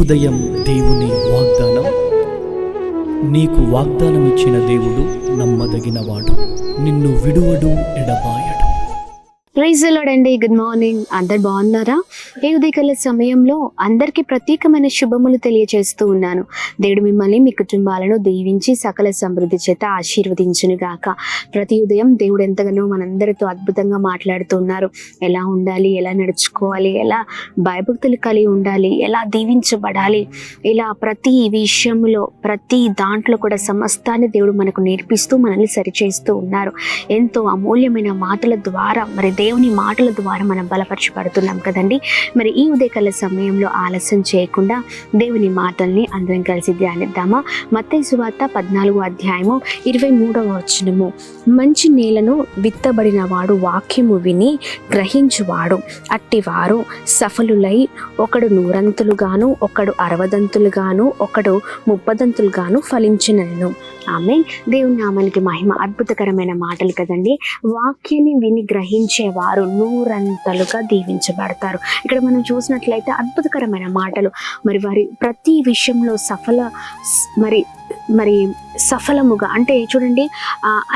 ఉదయం దేవుని వాగ్దానం. నీకు వాగ్దానం ఇచ్చిన దేవుడు నమ్మదగినవాడు, నిన్ను విడువడు, ఎడబాయడు. ప్రైజ్ ది లార్డ్ అండి. Good morning. అందరు బాగున్నారా? ఈ ఉదయకాల సమయంలో అందరికీ ప్రత్యేకమైన శుభములు తెలియజేస్తూ ఉన్నాను. దేవుడు మిమ్మల్ని, మీ కుటుంబాలను దీవించి సకల సమృద్ధి చేత ఆశీర్వదించును గాక. ప్రతి ఉదయం దేవుడు ఎంతగానో మనందరితో అద్భుతంగా మాట్లాడుతూ ఉన్నారు. ఎలా ఉండాలి, ఎలా నడుచుకోవాలి, ఎలా భయభక్తులు కలిగి ఉండాలి, ఎలా దీవించబడాలి, ఇలా ప్రతి విషయంలో ప్రతి దాంట్లో కూడా సమస్తాన్ని దేవుడు మనకు నేర్పిస్తూ మనల్ని సరిచేస్తూ ఉన్నారు. ఎంతో అమూల్యమైన మాటల ద్వారా, మరి దేవుని మాటల ద్వారా మనం బలపరచబడుతున్నాం కదండి. మరి ఈ ఉదయకాల సమయంలో ఆలస్యం చేయకుండా దేవుని మాటల్ని అందరం కలిసి ధ్యానిద్దామా? మత్తయి సువార్త 14వ అధ్యాయము 23వ వచనము. మంచి నేలను విత్తబడిన వాడు వాక్యము విని గ్రహించువాడు, అట్టివారు సఫలులై ఒకడు 100 ఒకడు 60 ఒకడు 30 ఫలించినను. ఆమేన్. దేవుని నామానికి మహిమ. అద్భుతకరమైన మాటలు కదండి. వాక్యాన్ని విని గ్రహించేవారు 100 దీవించబడతారు. ఇక్కడ మనం చూసినట్లయితే అద్భుతకరమైన మాటలు. మరి వారి ప్రతి విషయంలో సఫలముగా అంటే చూడండి,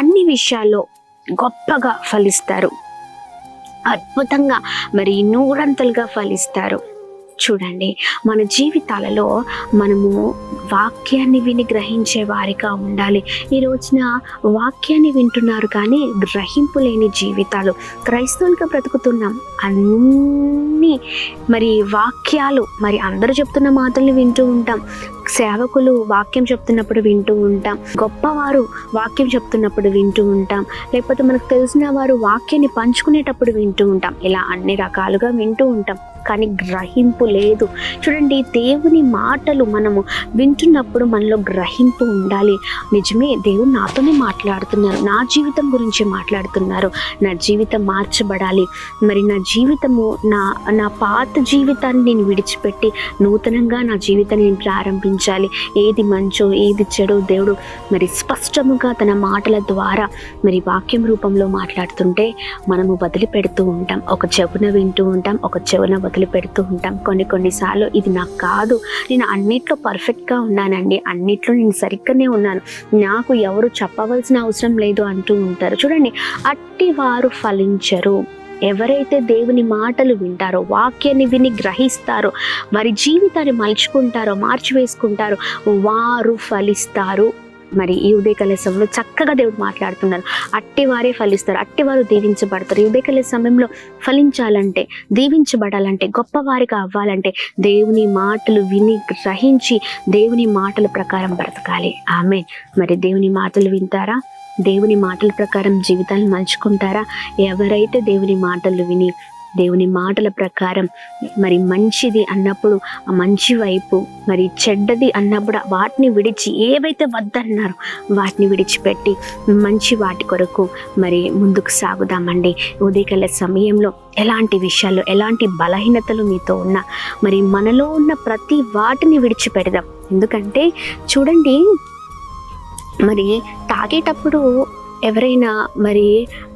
అన్ని విషయాల్లో గొప్పగా ఫలిస్తారు, అద్భుతంగా మరి 100 ఫలిస్తారు. చూడండి, మన జీవితాలలో మనము వాక్యాన్ని విని గ్రహించే వారిగా ఉండాలి. ఈ రోజున వాక్యాన్ని వింటున్నారు కానీ గ్రహింపు లేని జీవితాలు, క్రైస్తవులుగా బ్రతుకుతున్నాం. అన్నీ మరి వాక్యాలు, మరి అందరూ చెప్తున్న మాటల్ని వింటూ ఉంటాం, సేవకులు వాక్యం చెప్తున్నప్పుడు వింటూ ఉంటాం, గొప్పవారు వాక్యం చెప్తున్నప్పుడు వింటూ ఉంటాం, లేకపోతే మనకు తెలిసిన వారు వాక్యాన్ని పంచుకునేటప్పుడు వింటూ ఉంటాం. ఇలా అన్ని రకాలుగా వింటూ ఉంటాం కానీ గ్రహింపు లేదు. చూడండి, దేవుని మాటలు మనము వింటున్నప్పుడు మనలో గ్రహింపు ఉండాలి. నిజమే, దేవుడు నాతోనే మాట్లాడుతున్నారు, నా జీవితం గురించి మాట్లాడుతున్నారు, నా జీవితం మార్చబడాలి. మరి నా జీవితము, నా పాత జీవితాన్ని నేను విడిచిపెట్టి నూతనంగా నా జీవితాన్ని నేను ప్రారంభించాలి. ఏది మంచో ఏది చెడో దేవుడు మరి స్పష్టముగా తన మాటల ద్వారా మరి వాక్యం రూపంలో మాట్లాడుతుంటే మనము వదిలిపెడుతూ ఉంటాం. ఒక చెవున వింటూ ఉంటాం, ఒక చెవున వదిలిపెడుతూ ఉంటాం. కొన్నిసార్లు ఇది నాకు కాదు, నేను అన్నిట్లో పర్ఫెక్ట్గా ఉన్నానండి, అన్నిట్లో నేను సరిగ్గానే ఉన్నాను, నాకు ఎవరు చెప్పవలసిన అవసరం లేదు అంటూ ఉంటారు. చూడండి, అట్టి వారు ఫలించరు. ఎవరైతే దేవుని మాటలు వింటారో, వాక్యాన్ని విని గ్రహిస్తారో, వారి జీవితాన్ని మలుచుకుంటారో, మార్చివేసుకుంటారో, వారు ఫలిస్తారు. మరి ఈ ఉదయకాల సమయంలో చక్కగా దేవుడు మాట్లాడుతున్నారు. అట్టివారే ఫలిస్తారు, అట్టివారు దీవించబడతారు. ఈ ఉదయకాల సమయంలో ఫలించాలంటే, దీవించబడాలంటే, గొప్పవారిగా అవ్వాలంటే దేవుని మాటలు విని గ్రహించి దేవుని మాటల ప్రకారం బ్రతకాలి. ఆమేన్. మరి దేవుని మాటలు వింటారా? దేవుని మాటల ప్రకారం జీవితాన్ని మలుచుకుంటారా? ఎవరైతే దేవుని మాటలు విని దేవుని మాటల ప్రకారం మరి మంచిది అన్నప్పుడు ఆ మంచి వైపు, మరి చెడ్డది అన్నప్పుడు వాటిని విడిచి, ఏవైతే వద్దన్నారో వాటిని విడిచిపెట్టి మంచి వాటి కొరకు మరి ముందుకు సాగుదామండి. ఉదయకాల సమయంలో ఎలాంటి విషయాలు, ఎలాంటి బలహీనతలు మీతో ఉన్నా మరి మనలో ఉన్న ప్రతి వాటిని విడిచిపెడదాం. ఎందుకంటే చూడండి, మరి తాగేటప్పుడు ఎవరైనా మరి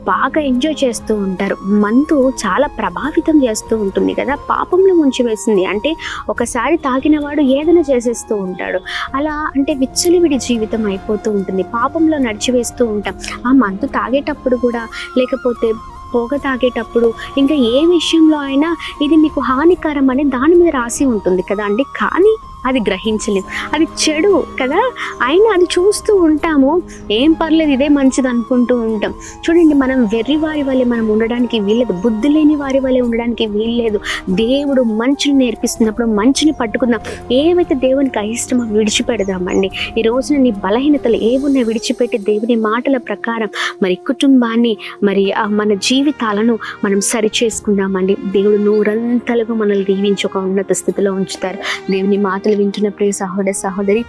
బాగా ఎంజాయ్ చేస్తూ ఉంటారు. మందు చాలా ప్రభావితం చేస్తూ ఉంటుంది కదా, పాపంలో ముంచివేసింది. అంటే ఒకసారి తాగినవాడు ఏదైనా చేసేస్తూ ఉంటాడు. అలా అంటే విచ్చలవిడి జీవితం అయిపోతూ ఉంటుంది, పాపంలో నడిచివేస్తూ ఉంటాం. ఆ మందు తాగేటప్పుడు కూడా, లేకపోతే పొగ తాగేటప్పుడు, ఇంకా ఏ విషయంలో అయినా ఇది మీకు హానికరం అని దాని మీద రాసి ఉంటుంది కదా అండి. కానీ అది గ్రహించలేము, అది చెడు కదా, అయినా అది చూస్తూ ఉంటాము, ఏం పర్లేదు ఇదే మంచిది అనుకుంటూ ఉంటాం. చూడండి, మనం వెర్రి వారి వల్లే మనం ఉండడానికి వీల్లేదు, బుద్ధి లేని వారి వల్లే ఉండడానికి వీల్లేదు. దేవుడు మంచిని నేర్పిస్తున్నప్పుడు మంచిని పట్టుకుందాం. ఏవైతే దేవునికి అయిష్టమో విడిచిపెడదామండి. ఈ రోజున నీ బలహీనతలు ఏమున్నా విడిచిపెట్టి దేవుని మాటల ప్రకారం మరి కుటుంబాన్ని, మరి మన జీవితాలను మనం సరి చేసుకుందామండి. దేవుడు 100 మనల్ని దీవించి ఒక ఉన్నత స్థితిలో ఉంచుతారు. దేవుని మాటలు వింటున్న ప్రియ సహోదర సహోదరి,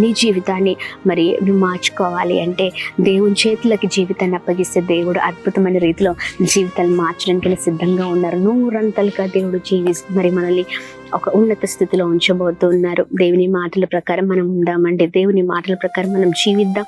నీ జీవితాన్ని మరి నువ్వు మార్చుకోవాలి అంటే దేవుని చేతులకి జీవితాన్ని అప్పగిస్తే దేవుడు అద్భుతమైన రీతిలో జీవితాన్ని మార్చడానికి సిద్ధంగా ఉన్నారు. 100 దేవుడు మరి మనల్ని ఒక ఉన్నత స్థితిలో ఉంచబోతున్నారు. దేవుని మాటల ప్రకారం మనం ఉందామంటే, దేవుని మాటల ప్రకారం మనం జీవిద్దాం.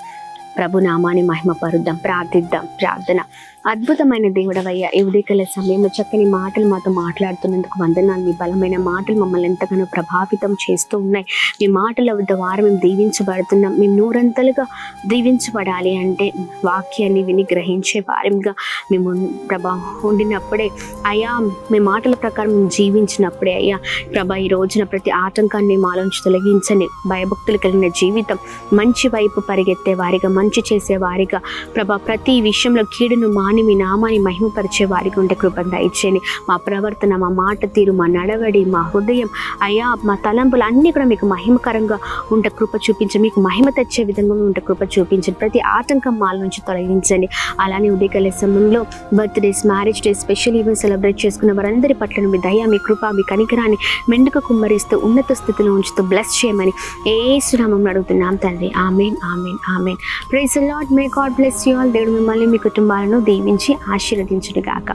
ప్రభు నామాన్ని మహిమపరుద్దాం, ప్రార్థిద్దాం. ప్రార్థన. అద్భుతమైన దేవుడవయ్యా, ఈ ఉదయకాల సమయంలో చక్కని మాటలు మాతో మాట్లాడుతున్నందుకు వందనాలు. మీ బలమైన మాటలు మమ్మల్ని ఎంతగానో ప్రభావితం చేస్తూ ఉన్నాయి. మీ మాటల ద్వారా మేము దీవించబడుతున్నాం. మేము నూరంతలుగా దీవించబడాలి అంటే వాక్యాన్ని విని గ్రహించే వారిగా మేము ప్రభా ఉండినప్పుడే అయ్యా, మీ మాటల ప్రకారం మేము జీవించినప్పుడే అయ్యా ప్రభా ఈ రోజున ప్రతి ఆటంకాన్ని మాలోంచి తొలగించండి. భయభక్తులు కలిగిన జీవితం, మంచి వైపు పరిగెత్తే వారిగా, మంచి చేసే వారిగా ప్రభా, ప్రతి విషయంలో కీడును మాని మీ నామాన్ని మహిమపరిచే వారికి ఉంటే కృపను దయచేయండి. మా ప్రవర్తన, మా మాట తీరు, మా నడవడి, మా హృదయం అయ్యా, మా తలంపులు అన్నీ కూడా మీకు మహిమకరంగా ఉంటే కృప చూపించండి. మీకు మహిమ తెచ్చే విధంగా ఉంటే కృప చూపించండి. ప్రతి ఆటంకం మాల నుంచి తొలగించండి. అలానే ఉదయకాల సమయంలో birthdays, marriage days, special event celebrate చేసుకున్న వారందరి పట్ల మీ దయ, మీ కృప, మీ కనికరాన్ని మెండుకు కుమ్మరిస్తూ ఉన్నత స్థితిలో ఉంచుతూ బ్లెస్ చేయమని యేసు నామములో అడుగుతున్నాం తండ్రి. Amen, amen, amen. Praise the lord. May God bless you all. దేవుడు మిమ్మల్ని, మీ కుటుంబాలను దీవించి ఆశీర్వదించును గాక.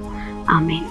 ఆమేన్.